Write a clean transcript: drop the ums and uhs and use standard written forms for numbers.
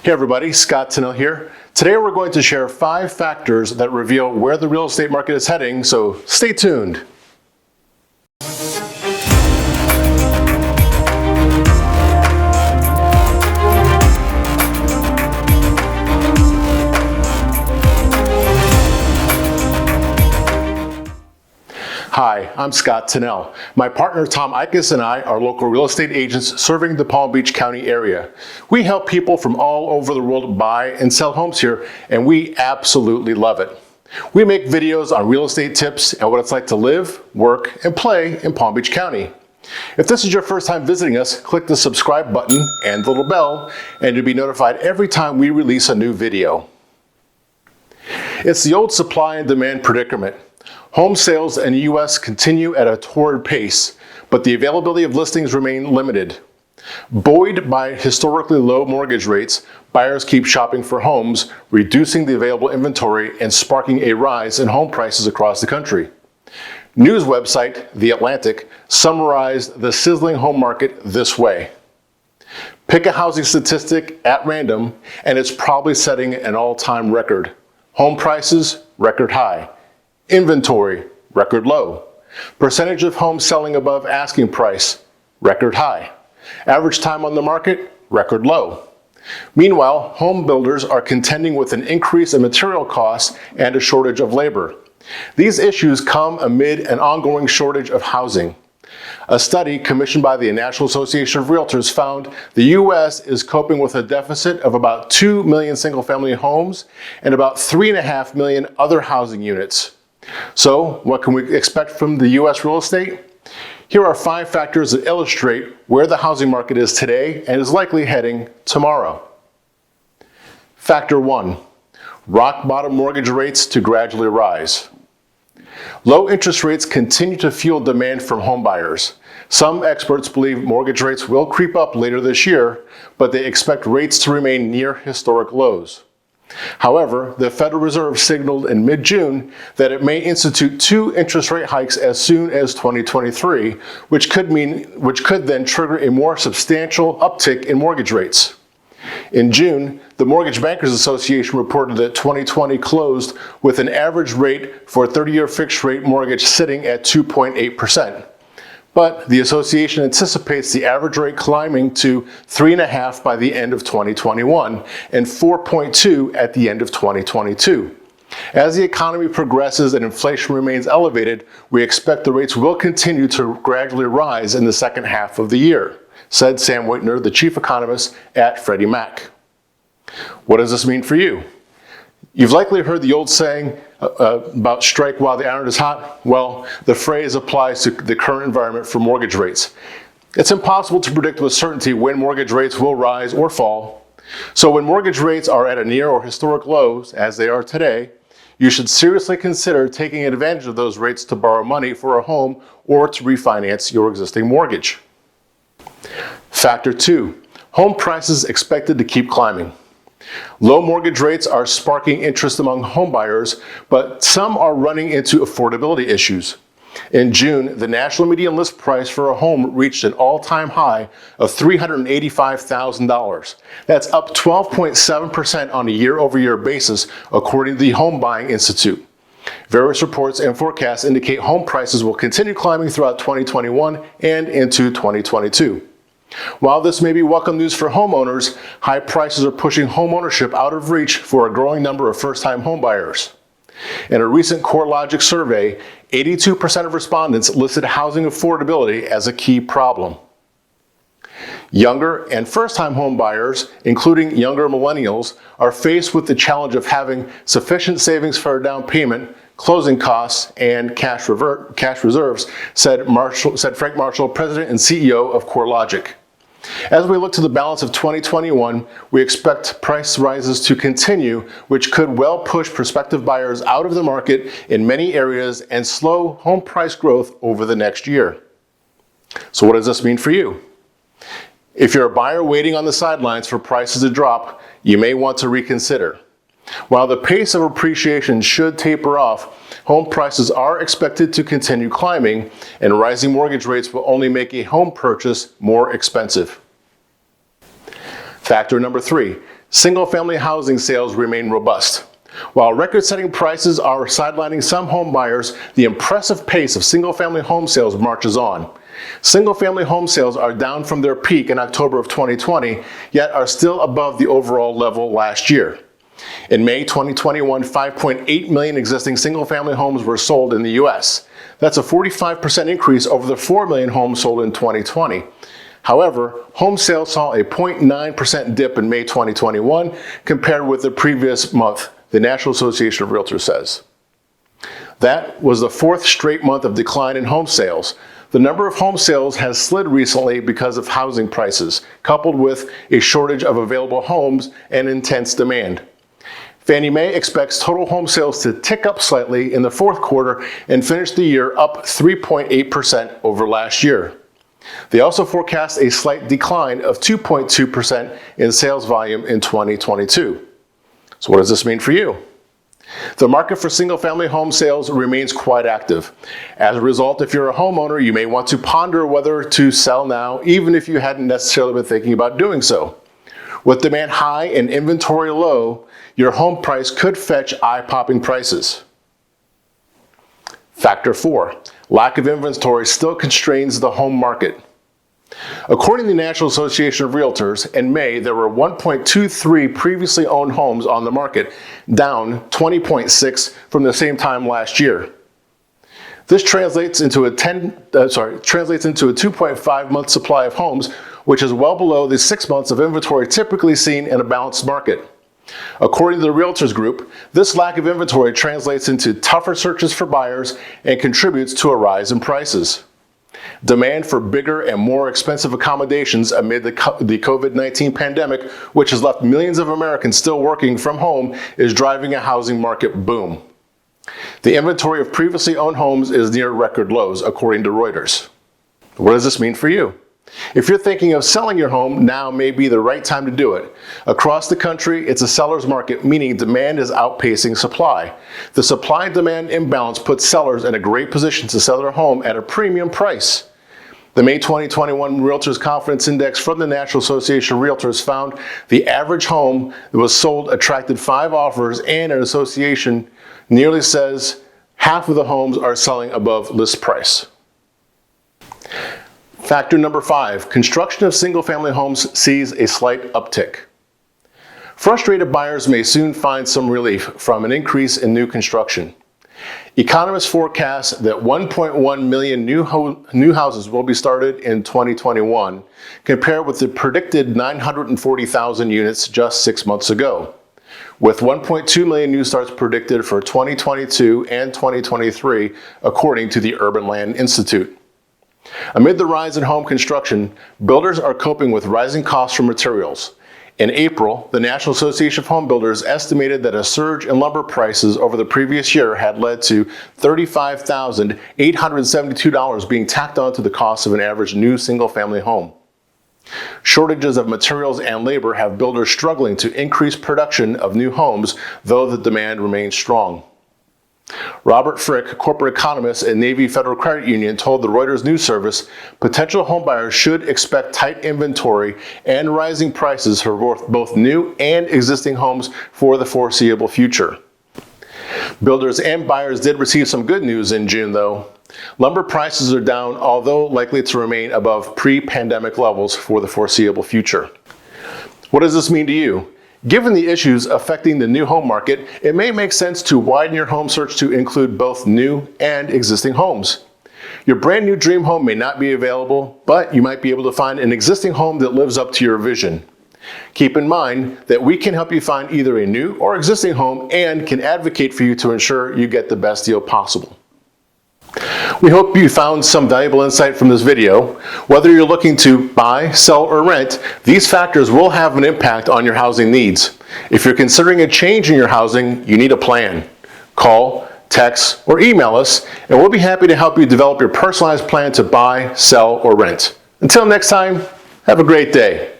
Hey everybody, Scott Tennell here. Today we're going to share 5 factors that reveal where the real estate market is heading, so stay tuned. Hi, I'm Scott Tennell. My partner Tom Eichas and I are local real estate agents serving the Palm Beach County area. We help people from all over the world buy and sell homes here, and we absolutely love it. We make videos on real estate tips and what it's like to live, work, and play in Palm Beach County. If this is your first time visiting us, click the subscribe button and the little bell, and you'll be notified every time we release a new video. It's the old supply and demand predicament. Home sales in the U.S. continue at a torrid pace, but the availability of listings remain limited. Buoyed by historically low mortgage rates, buyers keep shopping for homes, reducing the available inventory and sparking a rise in home prices across the country. News website The Atlantic summarized the sizzling home market this way. Pick a housing statistic at random, and it's probably setting an all-time record. Home prices, record high. Inventory, record low. Percentage of homes selling above asking price, record high. Average time on the market, record low. Meanwhile, home builders are contending with an increase in material costs and a shortage of labor. These issues come amid an ongoing shortage of housing. A study commissioned by the National Association of Realtors found the U.S. is coping with a deficit of about 2 million single-family homes and about 3.5 million other housing units. So, what can we expect from the U.S. real estate? Here are 5 factors that illustrate where the housing market is today and is likely heading tomorrow. Factor 1. Rock bottom mortgage rates to gradually rise. Low interest rates continue to fuel demand from home buyers. Some experts believe mortgage rates will creep up later this year, but they expect rates to remain near historic lows. However, the Federal Reserve signaled in mid-June that it may institute 2 interest rate hikes as soon as 2023, which could then trigger a more substantial uptick in mortgage rates. In June, the Mortgage Bankers Association reported that 2020 closed with an average rate for a 30-year fixed-rate mortgage sitting at 2.8%. But the association anticipates the average rate climbing to 3.5% by the end of 2021 and 4.2% at the end of 2022. As the economy progresses and inflation remains elevated, we expect the rates will continue to gradually rise in the second half of the year, said Sam Whitner, the chief economist at Freddie Mac. What does this mean for you? You've likely heard the old saying about strike while the iron is hot. Well, the phrase applies to the current environment for mortgage rates. It's impossible to predict with certainty when mortgage rates will rise or fall. So when mortgage rates are at a near or historic lows, as they are today, you should seriously consider taking advantage of those rates to borrow money for a home or to refinance your existing mortgage. Factor 2. Home prices expected to keep climbing. Low mortgage rates are sparking interest among homebuyers, but some are running into affordability issues. In June, the national median list price for a home reached an all-time high of $385,000. That's up 12.7% on a year-over-year basis, according to the Home Buying Institute. Various reports and forecasts indicate home prices will continue climbing throughout 2021 and into 2022. While this may be welcome news for homeowners, high prices are pushing homeownership out of reach for a growing number of first-time homebuyers. In a recent CoreLogic survey, 82% of respondents listed housing affordability as a key problem. Younger and first-time homebuyers, including younger millennials, are faced with the challenge of having sufficient savings for a down payment, closing costs, and cash reserves, said Frank Marshall, president and CEO of CoreLogic. As we look to the balance of 2021, we expect price rises to continue, which could well push prospective buyers out of the market in many areas and slow home price growth over the next year. So what does this mean for you? If you're a buyer waiting on the sidelines for prices to drop, you may want to reconsider. While the pace of appreciation should taper off, home prices are expected to continue climbing, and rising mortgage rates will only make a home purchase more expensive. Factor number 3, Single-family housing sales remain robust. While record-setting prices are sidelining some home buyers, the impressive pace of single-family home sales marches on. Single-family home sales are down from their peak in October of 2020, yet are still above the overall level last year. In May 2021, 5.8 million existing single-family homes were sold in the U.S. That's a 45% increase over the 4 million homes sold in 2020. However, home sales saw a 0.9% dip in May 2021 compared with the previous month, the National Association of Realtors says. That was the fourth straight month of decline in home sales. The number of home sales has slid recently because of housing prices, coupled with a shortage of available homes and intense demand. Fannie Mae expects total home sales to tick up slightly in the fourth quarter and finish the year up 3.8% over last year. They also forecast a slight decline of 2.2% in sales volume in 2022. So what does this mean for you? The market for single-family home sales remains quite active. As a result, if you're a homeowner, you may want to ponder whether to sell now, even if you hadn't necessarily been thinking about doing so. With demand high and inventory low, your home price could fetch eye-popping prices. Factor 4. Lack of inventory still constrains the home market. According to the National Association of Realtors, in May there were 1.23 previously owned homes on the market, down 20.6 from the same time last year. This translates into a 2.5 month supply of homes, which is well below the 6 months of inventory typically seen in a balanced market. According to the Realtors Group, this lack of inventory translates into tougher searches for buyers and contributes to a rise in prices. Demand for bigger and more expensive accommodations amid the COVID-19 pandemic, which has left millions of Americans still working from home, is driving a housing market boom. The inventory of previously owned homes is near record lows, according to Reuters. What does this mean for you? If you're thinking of selling your home, now may be the right time to do it. Across the country, it's a seller's market, meaning demand is outpacing supply. The supply and demand imbalance puts sellers in a great position to sell their home at a premium price. The May 2021 Realtors Confidence Index from the National Association of Realtors found the average home that was sold attracted 5 offers, and an association nearly says half of the homes are selling above list price. Factor number 5, construction of single-family homes sees a slight uptick. Frustrated buyers may soon find some relief from an increase in new construction. Economists forecast that 1.1 million new houses will be started in 2021, compared with the predicted 940,000 units just 6 months ago. With 1.2 million new starts predicted for 2022 and 2023, according to the Urban Land Institute. Amid the rise in home construction, builders are coping with rising costs for materials. In April, the National Association of Home Builders estimated that a surge in lumber prices over the previous year had led to $35,872 being tacked on to the cost of an average new single-family home. Shortages of materials and labor have builders struggling to increase production of new homes, though the demand remains strong. Robert Frick, corporate economist at Navy Federal Credit Union, told the Reuters news service potential homebuyers should expect tight inventory and rising prices for both new and existing homes for the foreseeable future. Builders and buyers did receive some good news in June, though. Lumber prices are down, although likely to remain above pre-pandemic levels for the foreseeable future. What does this mean to you? Given the issues affecting the new home market, it may make sense to widen your home search to include both new and existing homes. Your brand new dream home may not be available, but you might be able to find an existing home that lives up to your vision. Keep in mind that we can help you find either a new or existing home and can advocate for you to ensure you get the best deal possible. We hope you found some valuable insight from this video. Whether you're looking to buy, sell, or rent, these factors will have an impact on your housing needs. If you're considering a change in your housing, you need a plan. Call, text, or email us, and we'll be happy to help you develop your personalized plan to buy, sell, or rent. Until next time, have a great day.